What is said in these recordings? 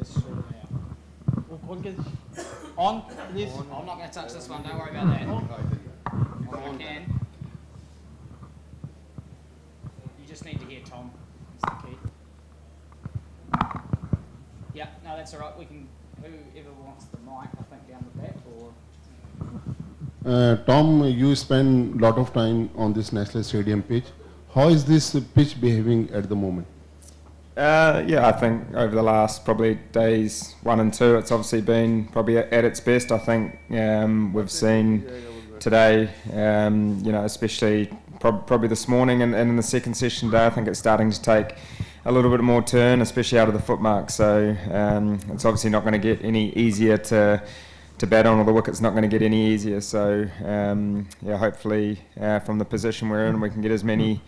let's sort it out. On, please. I'm not going to touch this one, don't worry about that. I can. You just need to hear Tom. That's the key. Yeah, no, that's all right. We can, whoever wants the mic, I think down the back, or... Tom, you spend a lot of time on this National Stadium pitch. How is this pitch behaving at the moment? Yeah, I think over the last probably days 1 and 2, it's obviously been probably at its best. I think we've seen today, you know, especially probably this morning and in the second session today, I think it's starting to take a little bit more turn, especially out of the footmark. So it's obviously not going to get any easier to bat on, or the wicket's not going to get any easier. So yeah, hopefully from the position we're in, we can get as many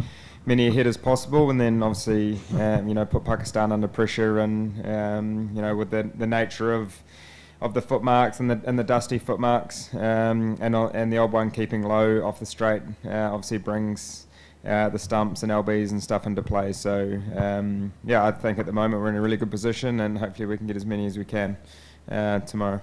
ahead as possible, and then obviously you know, put Pakistan under pressure, and you know, with the nature of the footmarks and the dusty footmarks, and the odd one keeping low off the straight obviously brings the stumps and LBs and stuff into play. So yeah, I think at the moment we're in a really good position, and hopefully we can get as many as we can tomorrow.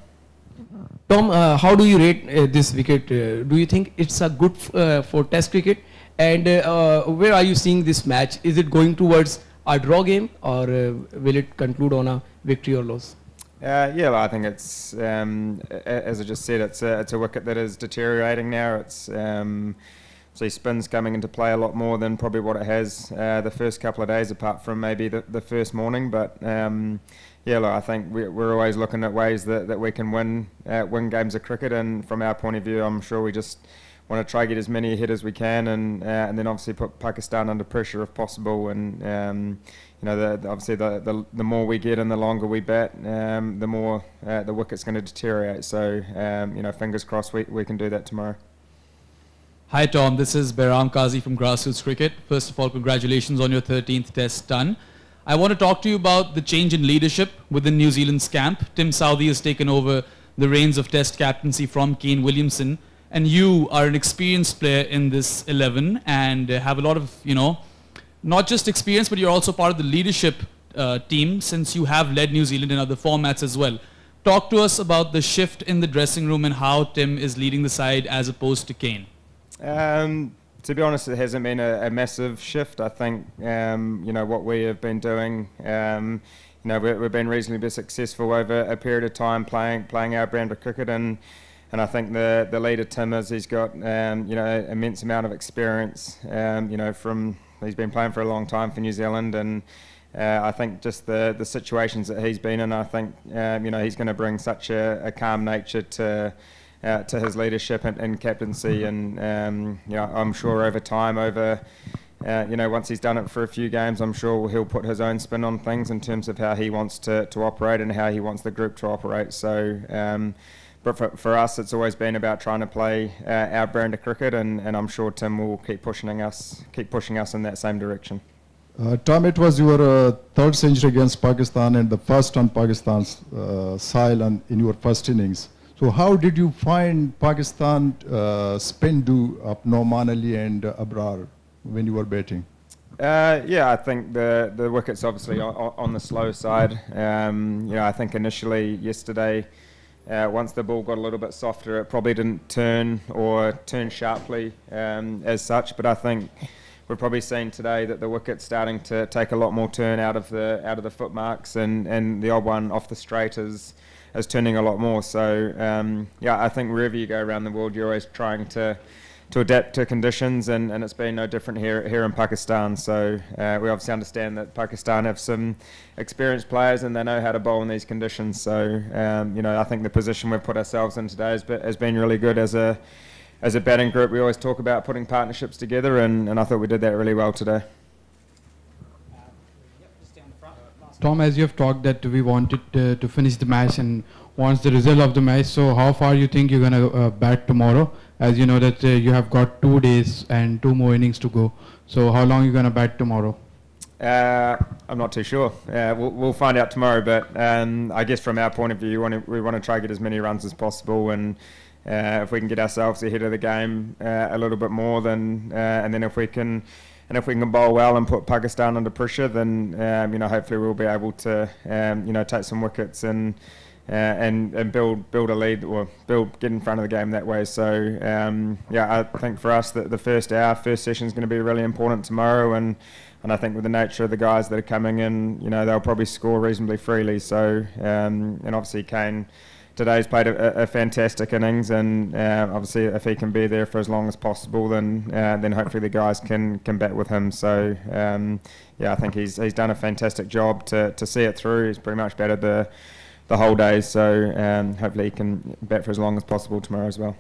Tom, how do you rate this wicket? Do you think it's a good for Test cricket? And where are you seeing this match? Is it going towards a draw game, or will it conclude on a victory or loss? Yeah, well, I think it's as I just said, it's a wicket that is deteriorating now. It's so spin's coming into play a lot more than probably what it has the first couple of days, apart from maybe the first morning. But yeah, look, I think we're always looking at ways that we can win games of cricket, and from our point of view, I'm sure we just want to try to get as many ahead as we can, and then obviously put Pakistan under pressure if possible. And you know, obviously the more we get and the longer we bat, the more the wicket's going to deteriorate. So you know, fingers crossed we can do that tomorrow. Hi Tom, this is Behram Qazi from Grassroots Cricket. First of all, congratulations on your 13th test done. I want to talk to you about the change in leadership within New Zealand's camp. Tim Southee has taken over the reins of test captaincy from Kane Williamson, and you are an experienced player in this 11 and have a lot of, you know, not just experience, but you're also part of the leadership team, since you have led New Zealand in other formats as well. Talk to us about the shift in the dressing room and how Tim is leading the side as opposed to Kane. To be honest, it hasn't been a massive shift. I think you know, what we have been doing, you know, we've been reasonably successful over a period of time playing our brand of cricket, and I think the leader Tim he's got you know, immense amount of experience. You know, he's been playing for a long time for New Zealand, and I think just the situations that he's been in, I think you know, he's going to bring such a calm nature to his leadership and captaincy, and you know, I'm sure over time, you know, once he's done it for a few games, I'm sure he'll put his own spin on things in terms of how he wants to operate and how he wants the group to operate. So, but for us, it's always been about trying to play our brand of cricket, and I'm sure Tim will keep pushing us in that same direction. Tom, it was your third century against Pakistan and the first on Pakistan's side in your first innings. So how did you find Pakistan spin do up Noman Ali and Abrar when you were batting? Yeah, I think the wicket's obviously on the slow side. You know, I think initially yesterday, once the ball got a little bit softer, it probably didn't turn sharply as such. But I think we've probably seen today that the wicket's starting to take a lot more turn out of the footmarks, and the odd one off the straight is turning a lot more. So yeah, I think wherever you go around the world, you're always trying to adapt to conditions, and it's been no different here in Pakistan. So we obviously understand that Pakistan have some experienced players and they know how to bowl in these conditions. So you know, I think the position we've put ourselves in today has been really good as a batting group. We always talk about putting partnerships together, and I thought we did that really well today. Tom, as you have talked that we wanted to finish the match and wants the result of the match, so how far you think you're going to bat tomorrow? As you know that you have got 2 days and 2 more innings to go. So how long are you going to bat tomorrow? I'm not too sure. We'll find out tomorrow, but I guess from our point of view, we want to try to get as many runs as possible, and if we can get ourselves ahead of the game a little bit more, and then if we can and if we can bowl well and put Pakistan under pressure, then you know, hopefully we'll be able to you know, take some wickets and build a lead, or get in front of the game that way. So yeah, I think for us that the first session is going to be really important tomorrow, and I think with the nature of the guys that are coming in, you know, they'll probably score reasonably freely. So and obviously Kane today's played a fantastic innings, and obviously if he can be there for as long as possible, then hopefully the guys can bat with him. So yeah, I think he's done a fantastic job to see it through. He's pretty much batted the whole day, so hopefully he can bat for as long as possible tomorrow as well.